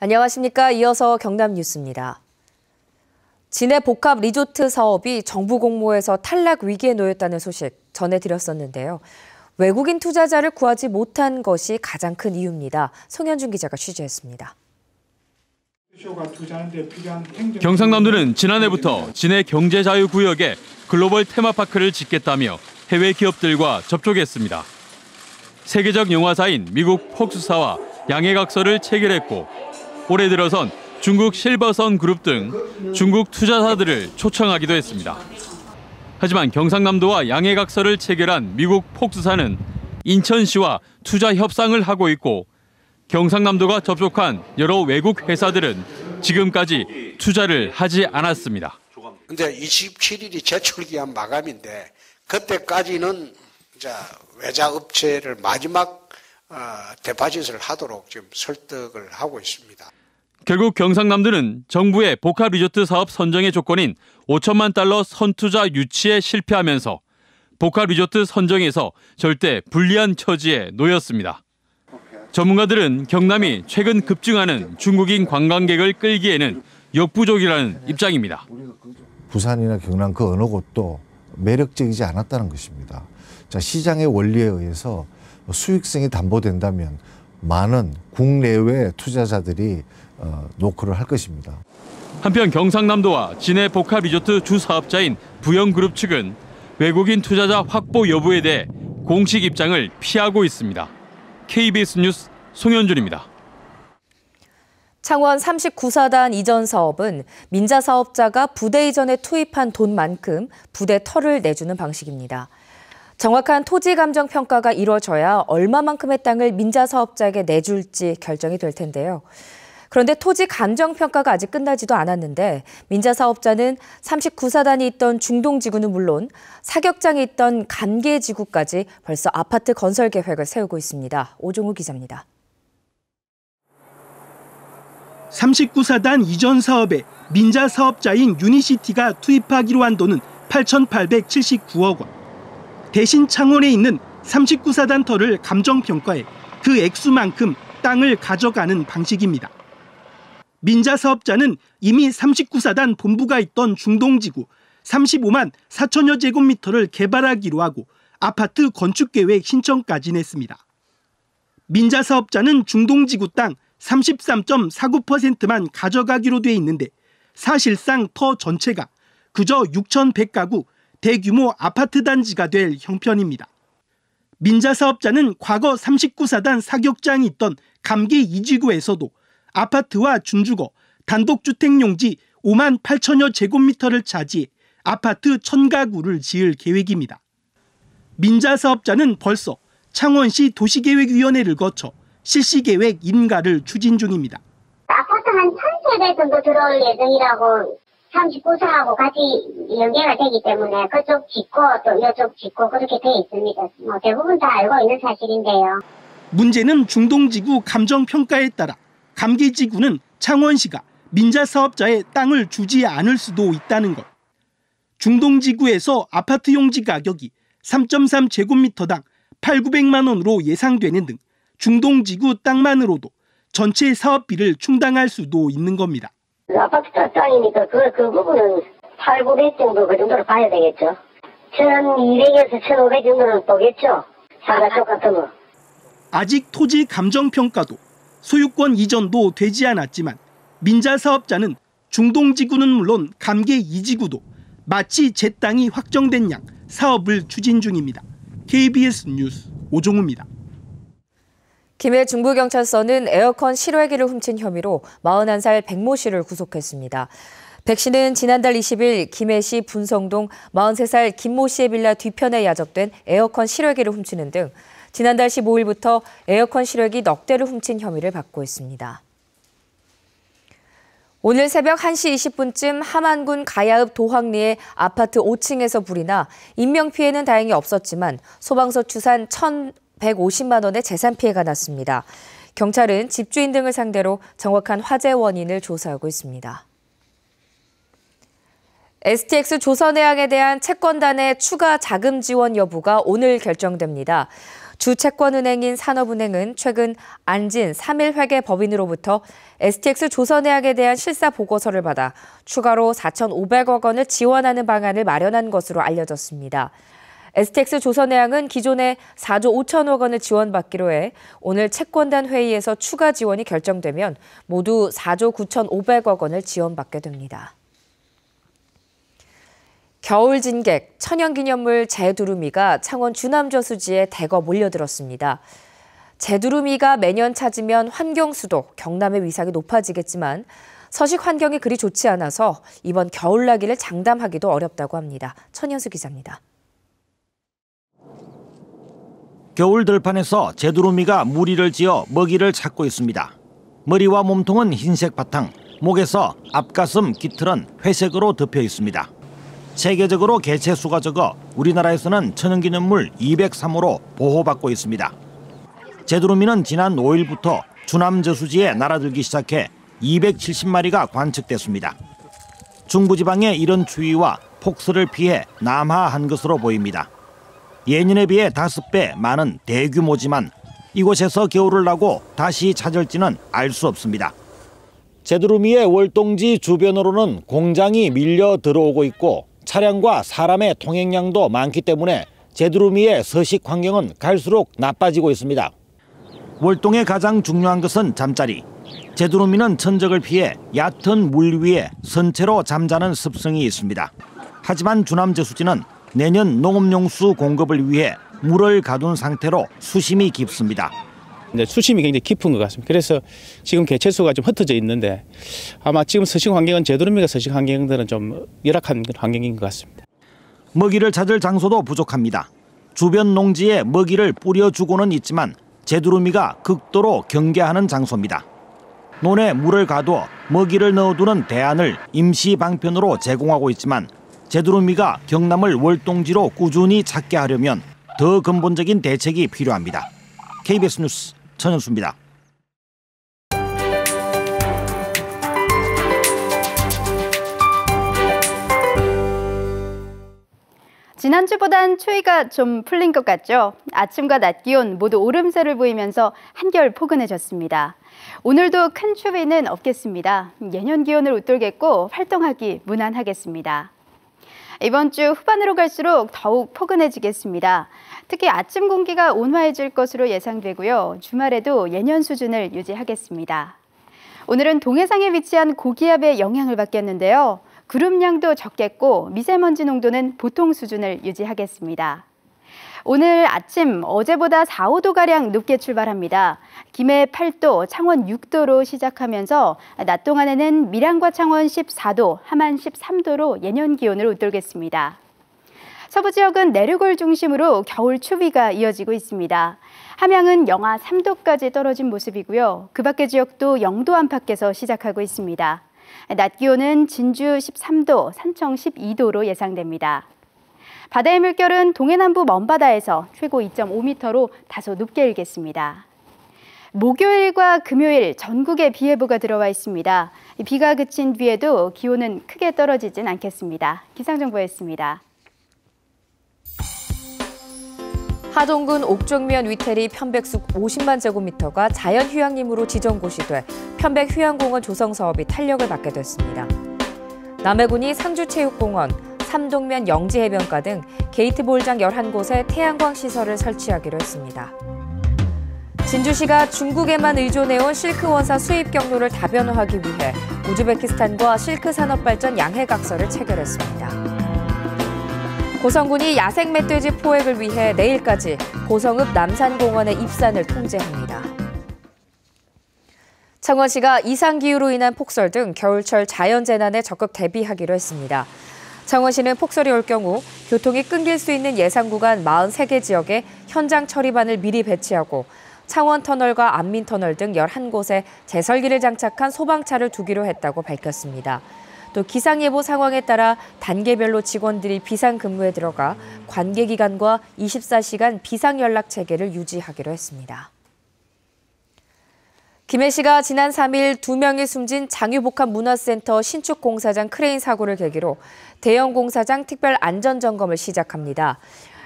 안녕하십니까. 이어서 경남 뉴스입니다. 진해 복합 리조트 사업이 정부 공모에서 탈락 위기에 놓였다는 소식 전해드렸었는데요. 외국인 투자자를 구하지 못한 것이 가장 큰 이유입니다. 송현준 기자가 취재했습니다. 경상남도는 지난해부터 진해 경제자유구역에 글로벌 테마파크를 짓겠다며 해외 기업들과 접촉했습니다. 세계적 영화사인 미국 폭스사와 양해각서를 체결했고 올해 들어선 중국 실버선 그룹 등 중국 투자사들을 초청하기도 했습니다. 하지만 경상남도와 양해각서를 체결한 미국 폭스사는 인천시와 투자 협상을 하고 있고 경상남도가 접촉한 여러 외국 회사들은 지금까지 투자를 하지 않았습니다. 근데 27일이 제출기한 마감인데 그때까지는 외자 업체를 마지막 데파짓을 하도록 지금 설득을 하고 있습니다. 결국 경상남도는 정부의 복합 리조트 사업 선정의 조건인 5천만 달러 선투자 유치에 실패하면서 복합 리조트 선정에서 절대 불리한 처지에 놓였습니다. 전문가들은 경남이 최근 급증하는 중국인 관광객을 끌기에는 역부족이라는 입장입니다. 부산이나 경남 그 어느 곳도 매력적이지 않았다는 것입니다. 시장의 원리에 의해서 수익성이 담보된다면 많은 국내외 투자자들이 노크를 할 것입니다. 한편 경상남도와 진해 복합 리조트 주 사업자인 부영그룹 측은 외국인 투자자 확보 여부에 대해 공식 입장을 피하고 있습니다. KBS 뉴스 송현준입니다. 창원 39사단 이전 사업은 민자 사업자가 부대 이전에 투입한 돈만큼 부대 털을 내주는 방식입니다. 정확한 토지 감정 평가가 이루어져야 얼마만큼의 땅을 민자 사업자에게 내줄지 결정이 될 텐데요. 그런데 토지 감정 평가가 아직 끝나지도 않았는데 민자 사업자는 39사단이 있던 중동지구는 물론 사격장이 있던 감계지구까지 벌써 아파트 건설 계획을 세우고 있습니다. 오종우 기자입니다. 39사단 이전 사업에 민자 사업자인 유니시티가 투입하기로 한 돈은 8,879억 원. 대신 창원에 있는 39사단 터를 감정평가해 그 액수만큼 땅을 가져가는 방식입니다. 민자 사업자는 이미 39사단 본부가 있던 중동지구 35만 4천여 제곱미터를 개발하기로 하고 아파트 건축계획 신청까지 냈습니다. 민자 사업자는 중동지구 땅 33.49%만 가져가기로 돼 있는데 사실상 터 전체가 그저 6,100가구 대규모 아파트 단지가 될 형편입니다. 민자 사업자는 과거 39사단 사격장이 있던 감계 2지구에서도 아파트와 준주거, 단독주택 용지 5만 8천여 제곱미터를 차지해 아파트 1,000가구를 지을 계획입니다. 민자 사업자는 벌써 창원시 도시계획위원회를 거쳐 실시계획 인가를 추진 중입니다. 아파트 한 1,000세대 정도 들어올 예정이라고 39사하고 같이 연계가 되기 때문에 그쪽 짓고 또 이쪽 짓고 그렇게 돼 있습니다. 대부분 다 알고 있는 사실인데요. 문제는 중동지구 감정평가에 따라 감계지구는 창원시가 민자 사업자의 땅을 주지 않을 수도 있다는 것. 중동지구에서 아파트 용지 가격이 3.3제곱미터당 8,900만 원으로 예상되는 등 중동지구 땅만으로도 전체 사업비를 충당할 수도 있는 겁니다. 아파트 땅이니까 그 부분은 8,900 정도 그 정도로 봐야 되겠죠. 1,200에서 1,500 정도는 보겠죠. 사가 똑같으면. 아직 토지 감정평가도 소유권 이전도 되지 않았지만 민자 사업자는 중동지구는 물론 감계 2지구도 마치 제 땅이 확정된 양 사업을 추진 중입니다. KBS 뉴스 오종우입니다. 김해 중부경찰서는 에어컨 실외기를 훔친 혐의로 41살 백모 씨를 구속했습니다. 백 씨는 지난달 20일 김해시 분성동 43살 김모 씨의 빌라 뒤편에 야적된 에어컨 실외기를 훔치는 등 지난달 15일부터 에어컨 실외기 넉 대를 훔친 혐의를 받고 있습니다. 오늘 새벽 1시 20분쯤 함안군 가야읍 도항리의 아파트 5층에서 불이 나 인명피해는 다행히 없었지만 소방서 추산 1,150만 원의 재산 피해가 났습니다. 경찰은 집주인 등을 상대로 정확한 화재 원인을 조사하고 있습니다. STX 조선해양에 대한 채권단의 추가 자금 지원 여부가 오늘 결정됩니다. 주 채권은행인 산업은행은 최근 안진 3일 회계 법인으로부터 STX 조선해양에 대한 실사 보고서를 받아 추가로 4,500억 원을 지원하는 방안을 마련한 것으로 알려졌습니다. STX 조선해양은 기존에 4조 5천억 원을 지원받기로 해 오늘 채권단 회의에서 추가 지원이 결정되면 모두 4조 9,500억 원을 지원받게 됩니다. 겨울 진객, 천연기념물 재두루미가 창원 주남저수지에 대거 몰려들었습니다. 재두루미가 매년 찾으면 환경수도, 경남의 위상이 높아지겠지만 서식 환경이 그리 좋지 않아서 이번 겨울나기를 장담하기도 어렵다고 합니다. 천현수 기자입니다. 겨울 들판에서 재두루미가 무리를 지어 먹이를 찾고 있습니다. 머리와 몸통은 흰색 바탕, 목에서 앞가슴, 깃털은 회색으로 덮여 있습니다. 세계적으로 개체수가 적어 우리나라에서는 천연기념물 203호로 보호받고 있습니다. 재두루미는 지난 5일부터 주남저수지에 날아들기 시작해 270마리가 관측됐습니다. 중부지방의 이런 추위와 폭설을 피해 남하한 것으로 보입니다. 예년에 비해 5배 많은 대규모지만 이곳에서 겨울을 나고 다시 찾을지는 알 수 없습니다. 재두루미의 월동지 주변으로는 공장이 밀려 들어오고 있고 차량과 사람의 통행량도 많기 때문에 재두루미의 서식 환경은 갈수록 나빠지고 있습니다. 월동의 가장 중요한 것은 잠자리. 재두루미는 천적을 피해 얕은 물 위에 선체로 잠자는 습성이 있습니다. 하지만 주남저수지는 내년 농업용수 공급을 위해 물을 가둔 상태로 수심이 깊습니다. 수심이 굉장히 깊은 것 같습니다. 그래서 지금 개체수가 좀 흩어져 있는데 아마 지금 서식 환경은 재두루미가 서식 환경들은 좀 열악한 환경인 것 같습니다. 먹이를 찾을 장소도 부족합니다. 주변 농지에 먹이를 뿌려주고는 있지만 재두루미가 극도로 경계하는 장소입니다. 논에 물을 가두어 먹이를 넣어두는 대안을 임시 방편으로 제공하고 있지만 재두루미가 경남을 월동지로 꾸준히 찾게 하려면 더 근본적인 대책이 필요합니다. KBS 뉴스 천현수입니다. 지난주보단 추위가 좀 풀린 것 같죠? 아침과 낮 기온 모두 오름세를 보이면서 한결 포근해졌습니다. 오늘도 큰 추위는 없겠습니다. 예년 기온을 웃돌겠고 활동하기 무난하겠습니다. 이번 주 후반으로 갈수록 더욱 포근해지겠습니다. 특히 아침 공기가 온화해질 것으로 예상되고요. 주말에도 예년 수준을 유지하겠습니다. 오늘은 동해상에 위치한 고기압의 영향을 받겠는데요. 구름량도 적겠고 미세먼지 농도는 보통 수준을 유지하겠습니다. 오늘 아침 어제보다 4, 5도가량 높게 출발합니다. 김해 8도, 창원 6도로 시작하면서 낮 동안에는 밀양과 창원 14도, 함안 13도로 예년 기온을 웃돌겠습니다. 서부 지역은 내륙을 중심으로 겨울 추위가 이어지고 있습니다. 함양은 영하 3도까지 떨어진 모습이고요. 그 밖의 지역도 0도 안팎에서 시작하고 있습니다. 낮 기온은 진주 13도, 산청 12도로 예상됩니다. 바다의 물결은 동해남부 먼바다에서 최고 2.5m로 다소 높게 일겠습니다. 목요일과 금요일 전국에 비 예보가 들어와 있습니다. 비가 그친 뒤에도 기온은 크게 떨어지진 않겠습니다. 기상정보였습니다. 하동군 옥종면 위태리 편백숲 50만 제곱미터가 자연휴양림으로 지정 고시돼 편백휴양공원 조성 사업이 탄력을 받게 됐습니다. 남해군이 상주체육공원, 삼동면 영지해변가 등 게이트볼장 11곳에 태양광 시설을 설치하기로 했습니다. 진주시가 중국에만 의존해온 실크 원사 수입 경로를 다변화하기 위해 우즈베키스탄과 실크 산업 발전 양해각서를 체결했습니다. 고성군이 야생 멧돼지 포획을 위해 내일까지 고성읍 남산공원의 입산을 통제합니다. 창원시가 이상기후로 인한 폭설 등 겨울철 자연재난에 적극 대비하기로 했습니다. 창원시는 폭설이 올 경우 교통이 끊길 수 있는 예상 구간 43개 지역에 현장 처리반을 미리 배치하고 창원터널과 안민터널 등 11곳에 제설기를 장착한 소방차를 두기로 했다고 밝혔습니다. 또 기상예보 상황에 따라 단계별로 직원들이 비상근무에 들어가 관계기관과 24시간 비상연락체계를 유지하기로 했습니다. 김해시가 지난 3일 2명이 숨진 장유복합문화센터 신축 공사장 크레인 사고를 계기로 대형 공사장 특별 안전점검을 시작합니다.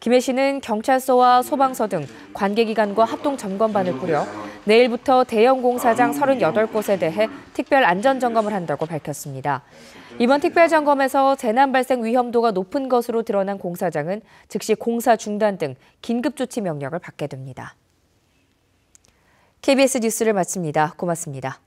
김해 시는 경찰서와 소방서 등 관계기관과 합동 점검반을 꾸려 내일부터 대형 공사장 38곳에 대해 특별 안전점검을 한다고 밝혔습니다. 이번 특별점검에서 재난 발생 위험도가 높은 것으로 드러난 공사장은 즉시 공사 중단 등 긴급조치 명령을 받게 됩니다. KBS 뉴스를 마칩니다. 고맙습니다.